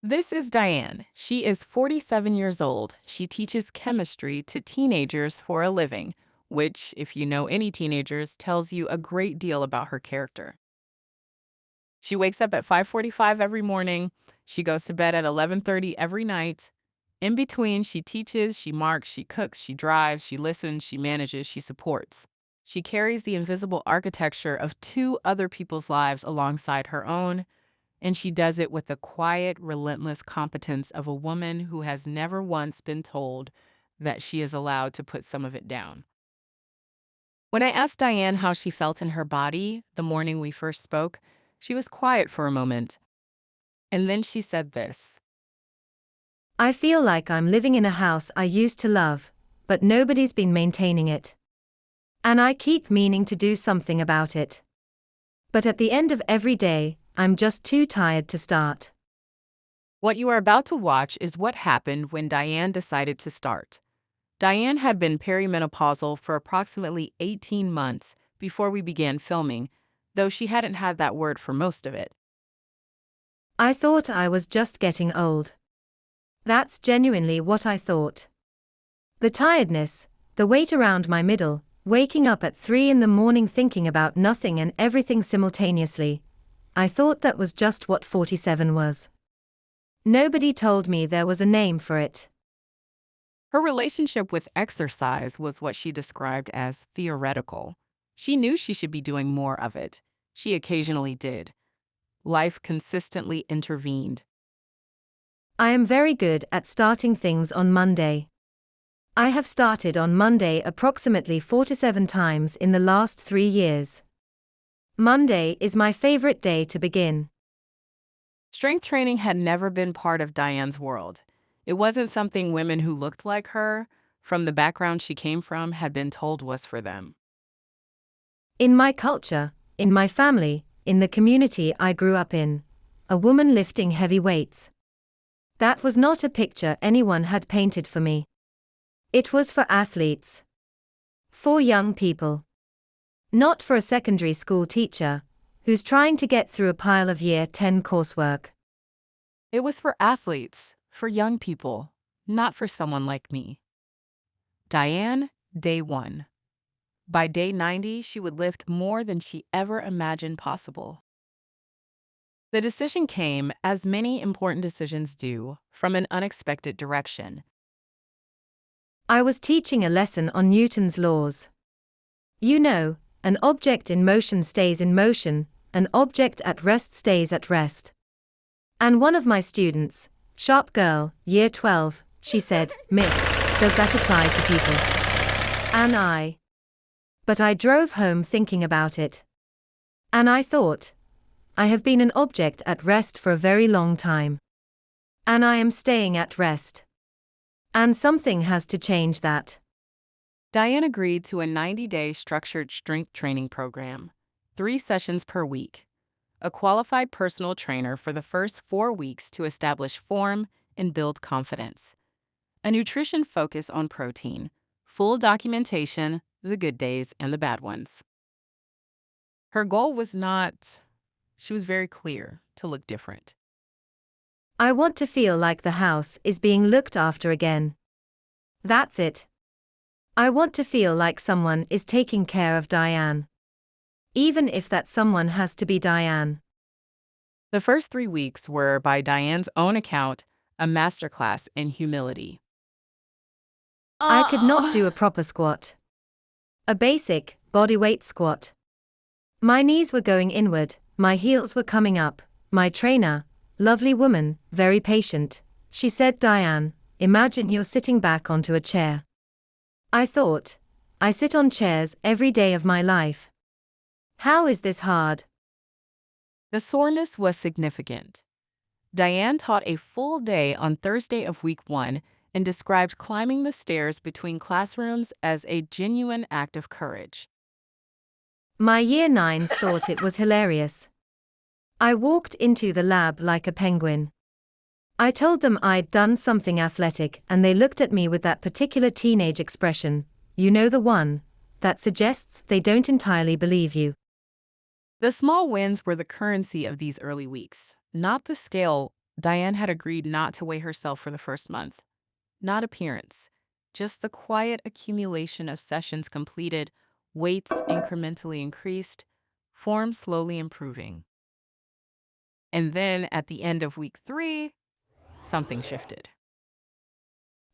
This is Diane. She is 47 years old. She teaches chemistry to teenagers for a living, which, if you know any teenagers, tells you a great deal about her character. She wakes up at 5:45 every morning. She goes to bed at 11:30 every night. In between, she teaches, she marks, she cooks, she drives, she listens, she manages, she supports. She carries the invisible architecture of two other people's lives alongside her own, and she does it with the quiet, relentless competence of a woman who has never once been told that she is allowed to put some of it down. When I asked Diane how she felt in her body the morning we first spoke, she was quiet for a moment. And then she said this. I feel like I'm living in a house I used to love, but nobody's been maintaining it. And I keep meaning to do something about it. But at the end of every day, I'm just too tired to start. What you are about to watch is what happened when Diane decided to start. Diane had been perimenopausal for approximately 18 months before we began filming, though she hadn't had that word for most of it. I thought I was just getting old. That's genuinely what I thought. The tiredness, the weight around my middle, waking up at 3 in the morning thinking about nothing and everything simultaneously. I thought that was just what 47 was. Nobody told me there was a name for it. Her relationship with exercise was what she described as theoretical. She knew she should be doing more of it. She occasionally did. Life consistently intervened. I am very good at starting things on Monday. I have started on Monday approximately 47 times in the last 3 years. Monday is my favorite day to begin. Strength training had never been part of Diane's world. It wasn't something women who looked like her, from the background she came from, had been told was for them. In my culture, in my family, in the community I grew up in, a woman lifting heavy weights. That was not a picture anyone had painted for me. It was for athletes. For young people. Not for a secondary school teacher, who's trying to get through a pile of year 10 coursework. It was for athletes, for young people, not for someone like me. Diane, day 1. By day 90, she would lift more than she ever imagined possible. The decision came, as many important decisions do, from an unexpected direction. I was teaching a lesson on Newton's laws. You know, an object in motion stays in motion, an object at rest stays at rest. And one of my students, sharp girl, year 12, she said, "Miss, does that apply to people?" And But I drove home thinking about it. And I thought, I have been an object at rest for a very long time. And I am staying at rest. And something has to change that. Diane agreed to a 90-day structured strength training program, 3 sessions per week, a qualified personal trainer for the first 4 weeks to establish form and build confidence, a nutrition focus on protein, full documentation, the good days and the bad ones. Her goal was not, she was very clear, to look different. I want to feel like the house is being looked after again. That's it. I want to feel like someone is taking care of Diane. Even if that someone has to be Diane. The first 3 weeks were, by Diane's own account, a masterclass in humility. I could not do a proper squat. A basic, bodyweight squat. My knees were going inward, my heels were coming up. My trainer, lovely woman, very patient, she said, "Diane, imagine you're sitting back onto a chair." I thought, I sit on chairs every day of my life. How is this hard? The soreness was significant. Diane taught a full day on Thursday of week 1 and described climbing the stairs between classrooms as a genuine act of courage. My year 9s thought it was hilarious. I walked into the lab like a penguin. I told them I'd done something athletic and they looked at me with that particular teenage expression, you know, the one that suggests they don't entirely believe you. The small wins were the currency of these early weeks, not the scale Diane had agreed not to weigh herself for the first month. Not appearance, just the quiet accumulation of sessions completed, weights incrementally increased, form slowly improving. And then at the end of week 3, something shifted.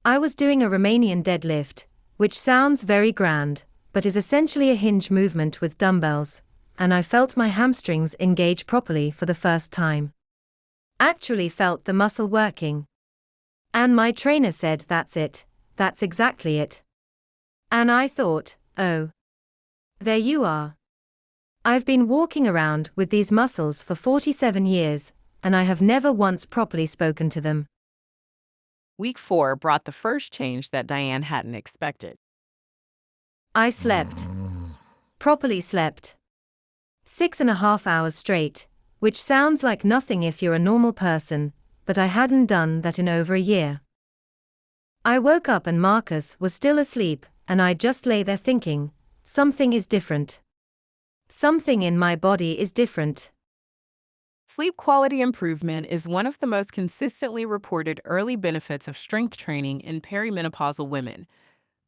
I was doing a Romanian deadlift, which sounds very grand, but is essentially a hinge movement with dumbbells, and I felt my hamstrings engage properly for the first time. Actually felt the muscle working. And my trainer said, "That's it, that's exactly it." And I thought, oh, there you are. I've been walking around with these muscles for 47 years, and I have never once properly spoken to them. Week 4 brought the first change that Diane hadn't expected. I slept. Properly slept. 6.5 hours straight, which sounds like nothing if you're a normal person, but I hadn't done that in over a year. I woke up and Marcus was still asleep, and I just lay there thinking, something is different. Something in my body is different. Sleep quality improvement is one of the most consistently reported early benefits of strength training in perimenopausal women.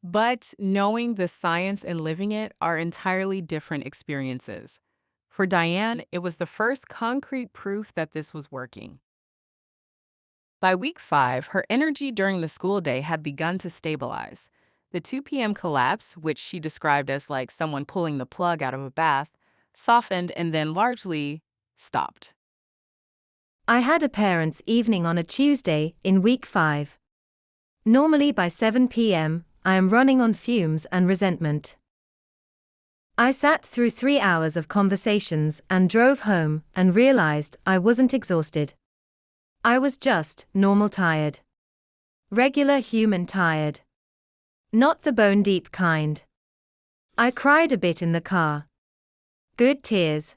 But knowing the science and living it are entirely different experiences. For Diane, it was the first concrete proof that this was working. By week 5, her energy during the school day had begun to stabilize. The 2 p.m. collapse, which she described as like someone pulling the plug out of a bath, softened and then largely stopped. I had a parents' evening on a Tuesday in week 5. Normally by 7 p.m., I am running on fumes and resentment. I sat through 3 hours of conversations and drove home and realized I wasn't exhausted. I was just normal tired. Regular human tired. Not the bone-deep kind. I cried a bit in the car. Good tears.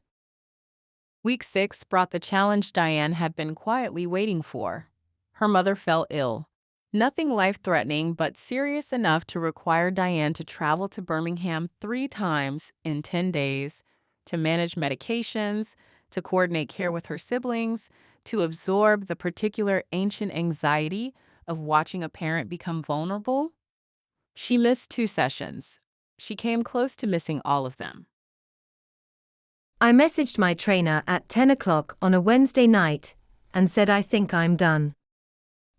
Week 6 brought the challenge Diane had been quietly waiting for. Her mother fell ill. Nothing life-threatening, but serious enough to require Diane to travel to Birmingham 3 times in 10 days, to manage medications, to coordinate care with her siblings, to absorb the particular ancient anxiety of watching a parent become vulnerable. She missed 2 sessions. She came close to missing all of them. I messaged my trainer at 10 o'clock on a Wednesday night and said I think I'm done.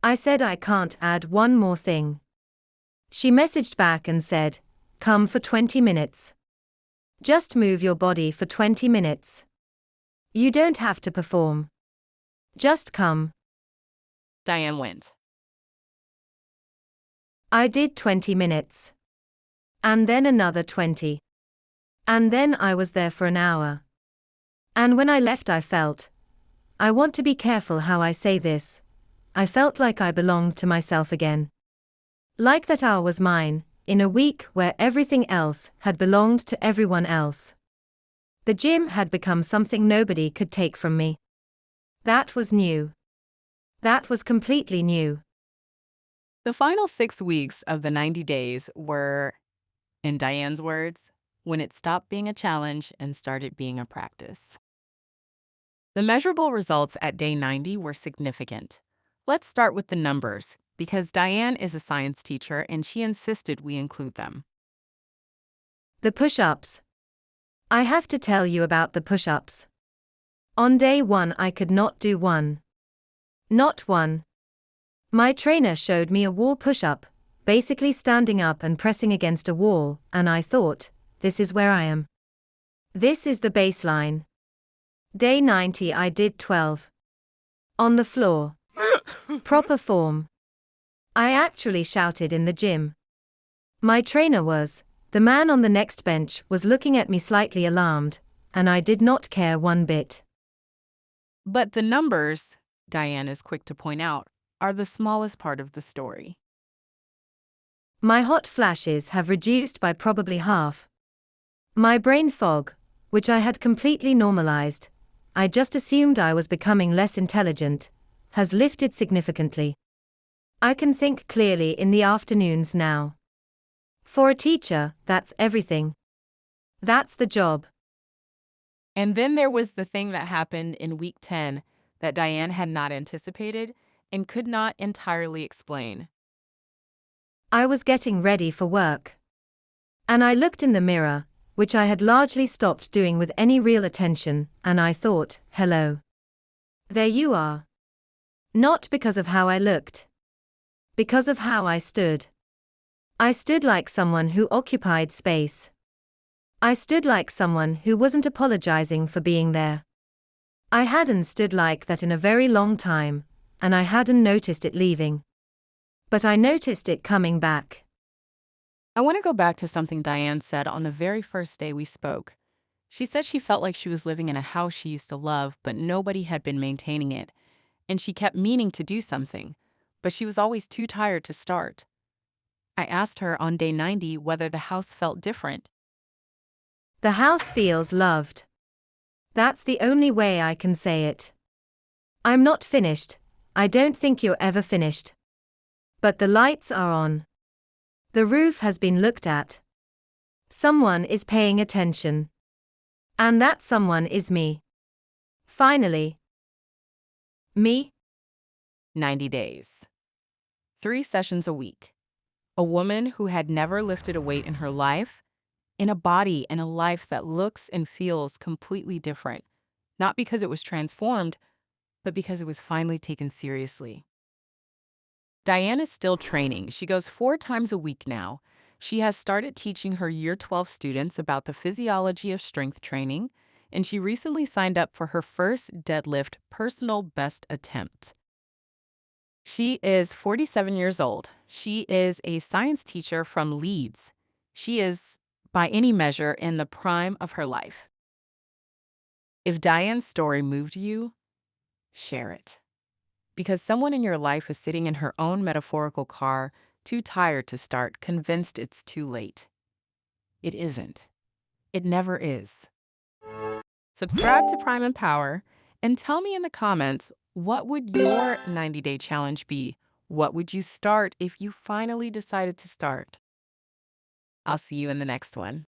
I said I can't add one more thing. She messaged back and said, "Come for 20 minutes. Just move your body for 20 minutes. You don't have to perform. Just come." Diane went. I did 20 minutes. And then another 20. And then I was there for an hour. And when I left I felt, I want to be careful how I say this, I felt like I belonged to myself again. Like that hour was mine, in a week where everything else had belonged to everyone else. The gym had become something nobody could take from me. That was new. That was completely new. The final 6 weeks of the 90 days were, in Diane's words, when it stopped being a challenge and started being a practice. The measurable results at day 90 were significant. Let's start with the numbers, because Diane is a science teacher and she insisted we include them. The push-ups. I have to tell you about the push-ups. On day 1 I could not do one. Not one. My trainer showed me a wall push-up, basically standing up and pressing against a wall, and I thought, this is where I am. This is the baseline. Day 90 I did 12. On the floor. Proper form. I actually shouted in the gym. My trainer was, the man on the next bench was looking at me slightly alarmed, and I did not care one bit. But the numbers, Diane is quick to point out, are the smallest part of the story. My hot flashes have reduced by probably half. My brain fog, which I had completely normalized, I just assumed I was becoming less intelligent, has lifted significantly. I can think clearly in the afternoons now. For a teacher, that's everything. That's the job. And then there was the thing that happened in week 10 that Diane had not anticipated and could not entirely explain. I was getting ready for work. And I looked in the mirror, which I had largely stopped doing with any real attention, and I thought, hello. There you are. Not because of how I looked. Because of how I stood. I stood like someone who occupied space. I stood like someone who wasn't apologizing for being there. I hadn't stood like that in a very long time, and I hadn't noticed it leaving. But I noticed it coming back. I want to go back to something Diane said on the very first day we spoke. She said she felt like she was living in a house she used to love, but nobody had been maintaining it, and she kept meaning to do something, but she was always too tired to start. I asked her on day 90 whether the house felt different. The house feels loved. That's the only way I can say it. I'm not finished. I don't think you're ever finished. But the lights are on. The roof has been looked at. Someone is paying attention. And that someone is me. Finally. Me? 90 days. 3 sessions a week. A woman who had never lifted a weight in her life, in a body and a life that looks and feels completely different, not because it was transformed, but because it was finally taken seriously. Diane is still training. She goes 4 times a week now. She has started teaching her Year 12 students about the physiology of strength training, and she recently signed up for her first deadlift personal best attempt. She is 47 years old. She is a science teacher from Leeds. She is, by any measure, in the prime of her life. If Diane's story moved you, share it. Because someone in your life is sitting in her own metaphorical car, too tired to start, convinced it's too late. It isn't. It never is. Subscribe to Prime and Power and tell me in the comments, what would your 90-day challenge be? What would you start if you finally decided to start? I'll see you in the next one.